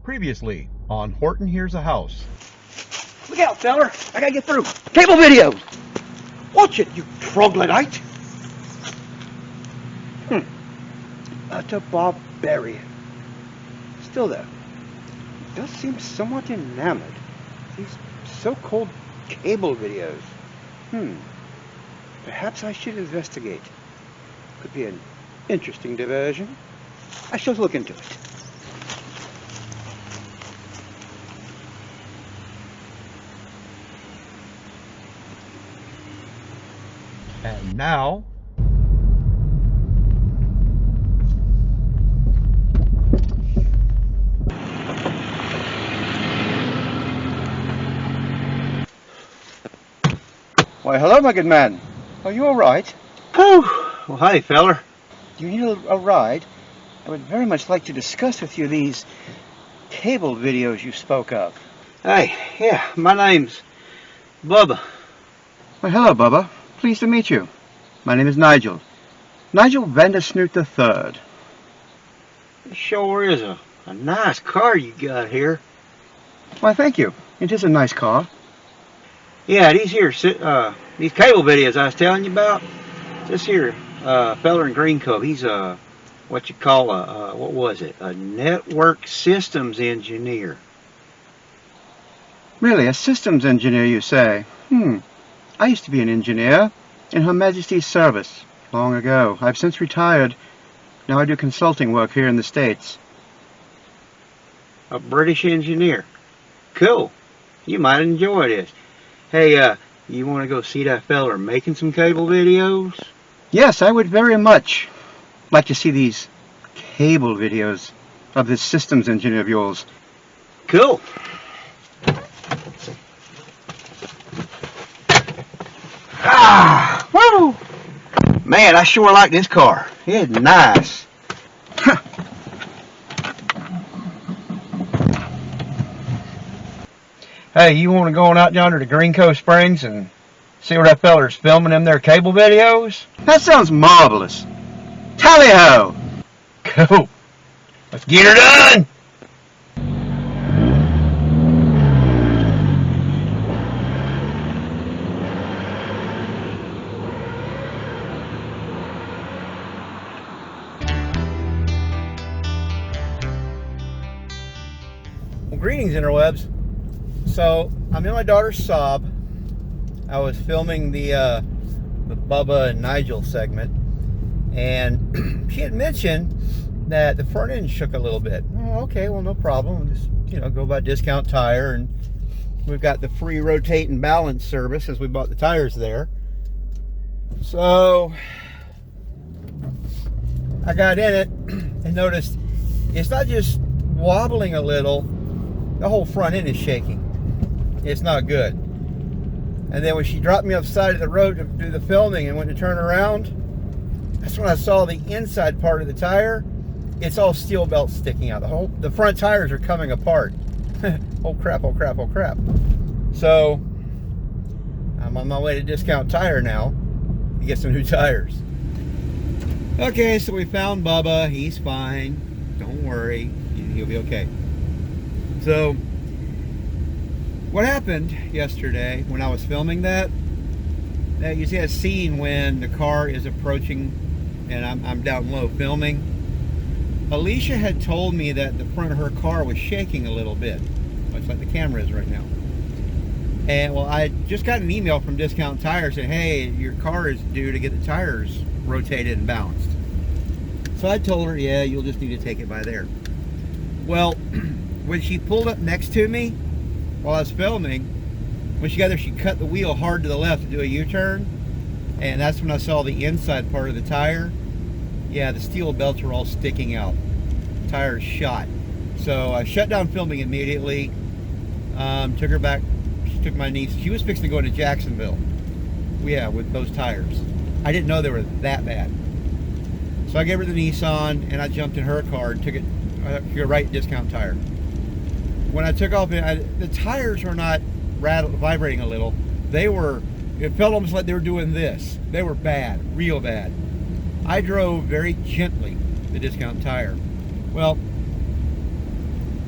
Previously on Horton Here's a House. Look out, feller! I gotta get through. Cable videos! Watch it, you troglodyte! That's a barbarian. Still though, he does seem somewhat enamored. These so-called cable videos. Perhaps I should investigate. Could be an interesting diversion. I shall look into it. And now, Why, hello, my good man. Are you all right? Oh, well, hi, feller. Do you need a ride? I would very much like to discuss with you these cable videos you spoke of. Hey, yeah, my name's Bubba. Well, hello, Bubba. Pleased to meet you. My name is Nigel. Nigel Vandersnoot III. It sure is a nice car you got here. Why, thank you. It is a nice car. Yeah, these cable videos I was telling you about, this here feller in Green Cove, he's what you call a network systems engineer. Really, a systems engineer, you say? I used to be an engineer in Her Majesty's service long ago. I've since retired. Now I do consulting work here in the States. A British engineer. Cool. You might enjoy this. Hey, you want to go see that feller making some cable videos? Yes, I would very much like to see these cable videos of this systems engineer of yours. Cool. Ah, woo! Man, I sure like this car. It's nice. hey, you want to go on out yonder to Green Cove Springs and see where that feller's filming them their cable videos? That sounds marvelous. Tally-ho! Cool. Let's get her done! Well, greetings, interwebs. So, I'm in my daughter's Saab. I was filming the Bubba and Nigel segment, and she had mentioned that the front end shook a little bit. Oh, okay, well, no problem. Just, go by Discount Tire, and we've got the free rotate and balance service as we bought the tires there. So, I got in it and noticed it's not just wobbling a little, the whole front end is shaking. It's not good. And then when she dropped me off the side of the road to do the filming and went to turn around, that's when I saw the inside part of the tire. It's all steel belts sticking out. The front tires are coming apart. Oh crap, oh crap, oh crap. So I'm on my way to Discount Tire now to get some new tires. Okay, so we found Bubba. He's fine. Don't worry. He'll be okay. So what happened yesterday when I was filming that, you see a scene when the car is approaching and I'm down low filming. Alicia had told me that the front of her car was shaking a little bit, much like the camera is right now. And well, I just got an email from Discount Tire saying, hey, your car is due to get the tires rotated and balanced. So I told her, yeah, you'll just need to take it by there. Well, when she pulled up next to me while I was filming, when she got there, she cut the wheel hard to the left to do a U-turn, and that's when I saw the inside part of the tire. Yeah, the steel belts were all sticking out. The tire's shot. So I shut down filming immediately. Took her back. She took my niece. She was fixing to go to Jacksonville. Yeah, with those tires. I didn't know they were that bad. So I gave her the Nissan, and I jumped in her car and took it to a right Discount Tire. When I took off, the tires were not vibrating a little. It felt almost like they were doing this. They were bad, real bad. I drove very gently to Discount Tire. Well,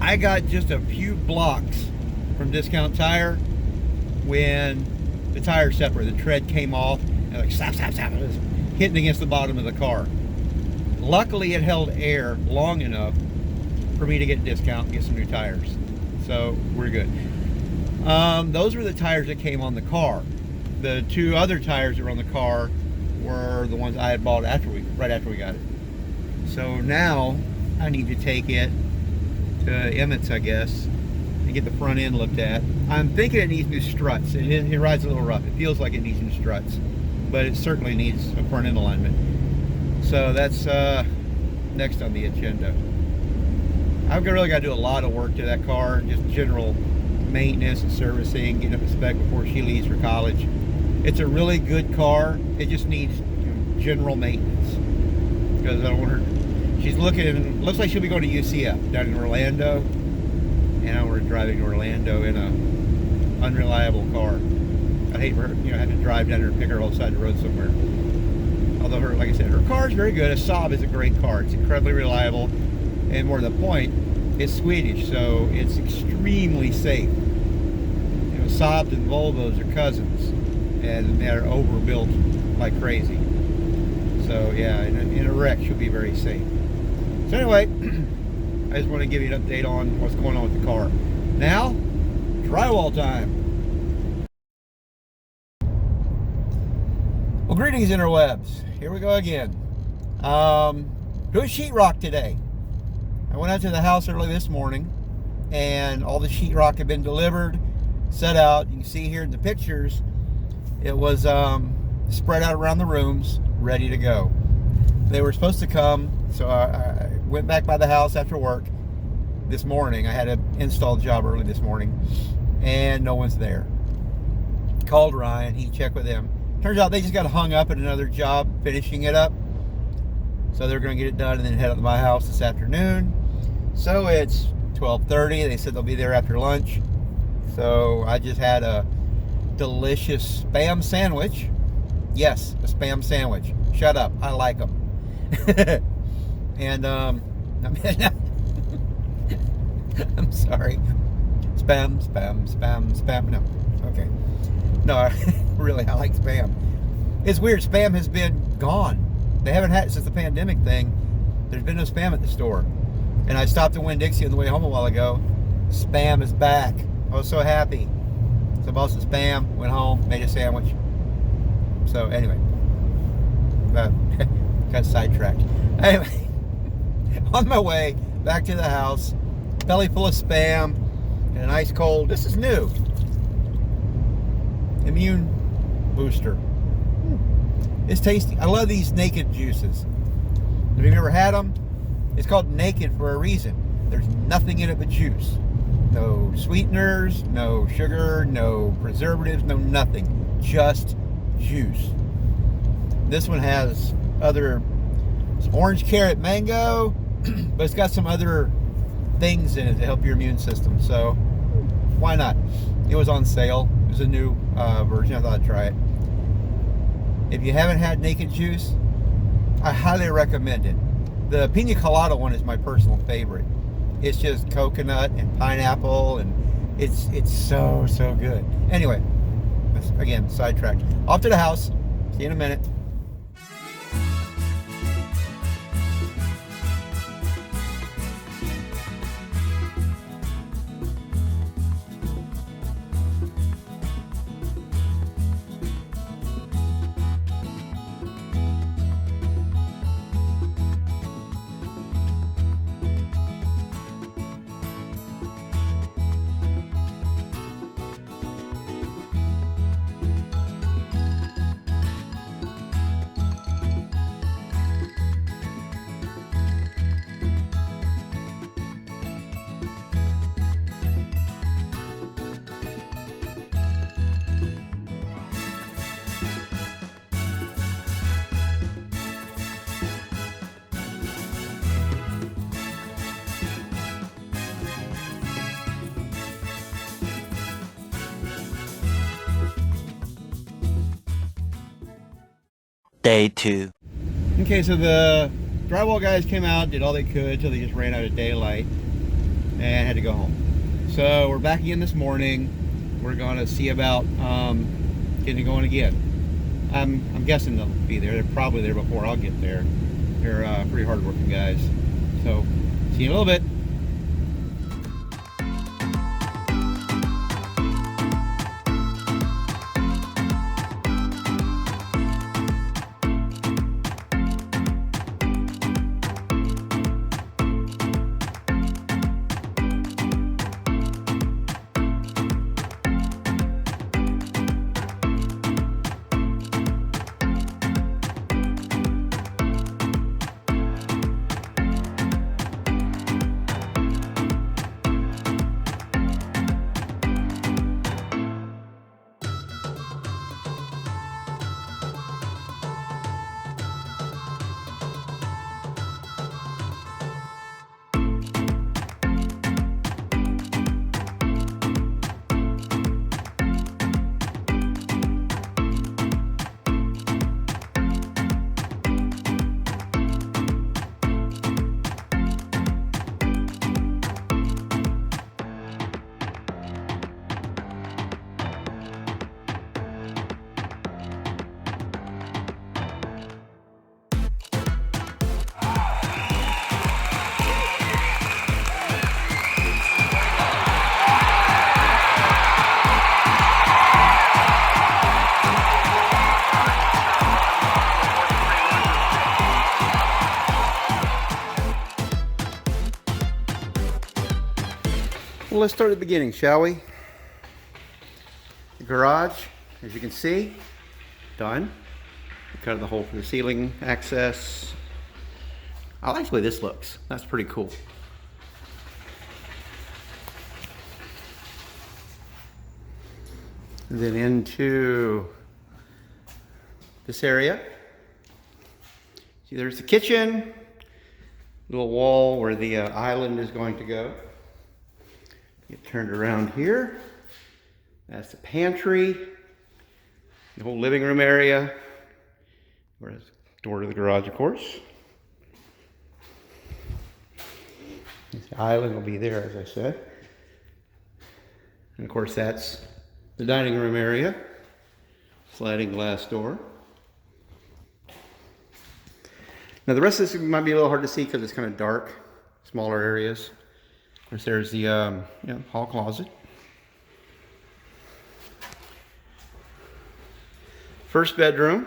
I I got just a few blocks from Discount Tire when the tire separated. The tread came off and like slap, slap, slap. It was hitting against the bottom of the car. Luckily, it held air long enough for me to get a discount and get some new tires. So we're good. Those were the tires that came on the car. The two other tires that were on the car were the ones I had bought right after we got it. So now I need to take it to Emmett's, I guess, and get the front end looked at. I'm thinking it needs new struts. It rides a little rough. It feels like it needs new struts, but it certainly needs a front end alignment. So that's next on the agenda. I've really got to do a lot of work to that car, just general maintenance and servicing, getting up to spec before she leaves for college. It's a really good car. It just needs general maintenance because I don't want her. She's looks like she'll be going to UCF down in Orlando, and I want her driving to Orlando in a unreliable car. I'd hate for her, have to drive down there and pick her off the side of the road somewhere. Although like I said, her car is very good. A Saab is a great car. It's incredibly reliable, and more to the point, it's Swedish, so it's extremely safe. Saabs and Volvos are cousins, and they're overbuilt like crazy. So yeah, in a wreck, she'll be very safe. So anyway, I just want to give you an update on what's going on with the car. Now, drywall time. Well, greetings interwebs. Here we go again. Doing sheetrock today. I went out to the house early this morning, and all the sheetrock had been delivered, set out. You can see here in the pictures, it was spread out around the rooms, ready to go. They were supposed to come, so I went back by the house after work this morning. I had an install job early this morning, and no one's there. Called Ryan, he checked with them. Turns out they just got hung up at another job finishing it up. So they're going to get it done and then head up to my house this afternoon. So it's 12:30. They said they'll be there after lunch. So I just had a delicious Spam sandwich. Yes, a Spam sandwich. Shut up. I like them. And I'm sorry. Spam. No. Okay. No, really, I like Spam. It's weird. Spam has been gone. They haven't had it since the pandemic thing. There's been no Spam at the store. And I stopped at Winn-Dixie on the way home a while ago. Spam is back. I was so happy. So I bought some Spam, went home, made a sandwich. So anyway, got sidetracked. Anyway, on my way back to the house, belly full of Spam and an ice cold. This is new. Immune booster. It's tasty. I love these naked juices. If you've ever had them, it's called naked for a reason. There's nothing in it but juice. No sweeteners, no sugar, no preservatives, no nothing. Just juice. This one has some orange, carrot, mango, but it's got some other things in it to help your immune system. So why not? It was on sale. It was a new version. I thought I'd try it. If you haven't had naked juice, I highly recommend it. The pina colada one is my personal favorite. It's just coconut and pineapple, and it's so good. Anyway, again, sidetracked. Off to the house. See you in a minute. Day 2. Okay, so the drywall guys came out, did all they could till they just ran out of daylight. and had to go home. So we're back again this morning. We're gonna see about getting it going again. I'm guessing they'll be there. They're probably there before I'll get there. They're pretty hard-working guys. So see you in a little bit. Well, let's start at the beginning, shall we? The garage, as you can see, done. Cut the hole for the ceiling access. I like the way this looks. That's pretty cool. And then into this area. See, there's the kitchen, little wall where the island is going to go. Get turned around here. That's the pantry, the whole living room area. Where's the door to the garage, of course. The island will be there, as I said. And of course, that's the dining room area. Sliding glass door. Now the rest of this might be a little hard to see because it's kind of dark, smaller areas. Of course, there's the hall closet. First bedroom.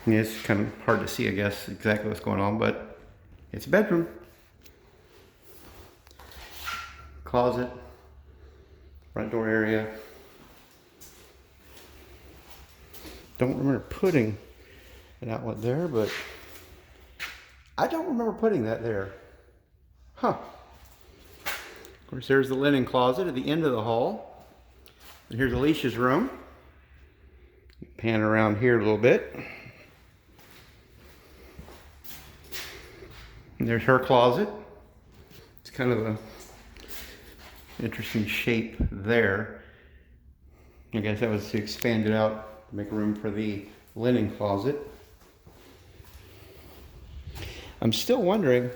Yeah, it's kind of hard to see, I guess, exactly what's going on, but it's a bedroom. Closet. Front door area. Don't remember putting an outlet there, but I don't remember putting that there. Huh. Of course, there's the linen closet at the end of the hall. And here's Alicia's room. Pan around here a little bit. And there's her closet. It's kind of a interesting shape there. I guess that was to expand it out to make room for the linen closet. I'm still wondering,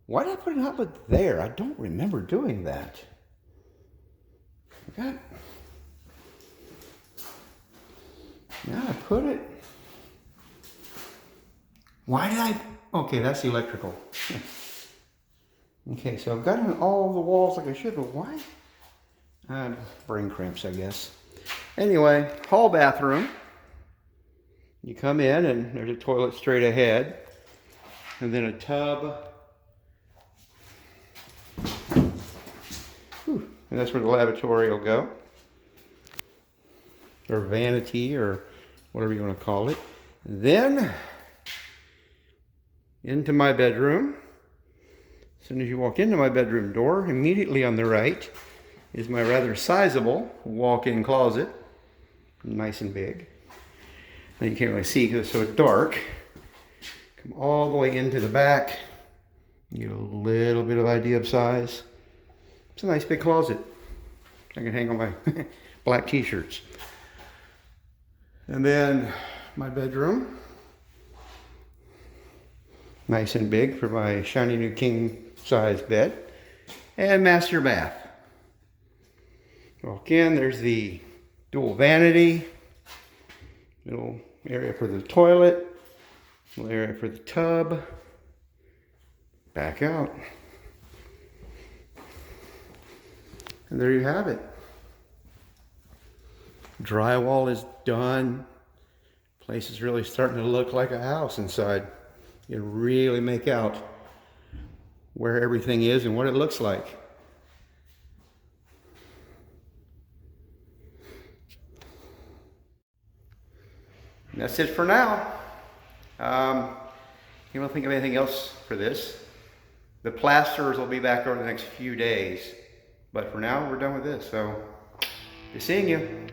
why did I put an outlet there? I don't remember doing that. Okay. Now I put it. Why did I? Okay, that's the electrical. Okay, so I've got it on all the walls like I should, but why? Brain cramps, I guess. Anyway, hall bathroom. You come in and there's a toilet straight ahead. And then a tub. Whew. And that's where the lavatory will go. Or vanity, or whatever you want to call it. Then, into my bedroom. As soon as you walk into my bedroom door, immediately on the right is my rather sizable walk-in closet. Nice and big. Now you can't really see because it's so dark. Come all the way into the back. You get a little bit of idea of size. It's a nice big closet. I can hang on my black t-shirts. And then my bedroom. Nice and big for my shiny new king size bed. And master bath. Walk in, there's the dual vanity. Little area for the toilet. Little area for the tub. Back out. And there you have it. Drywall is done. Place is really starting to look like a house inside. You can really make out where everything is and what it looks like. And that's it for now. You don't think of anything else for this. The plasters will be back over the next few days. But for now, we're done with this. So, be seeing you.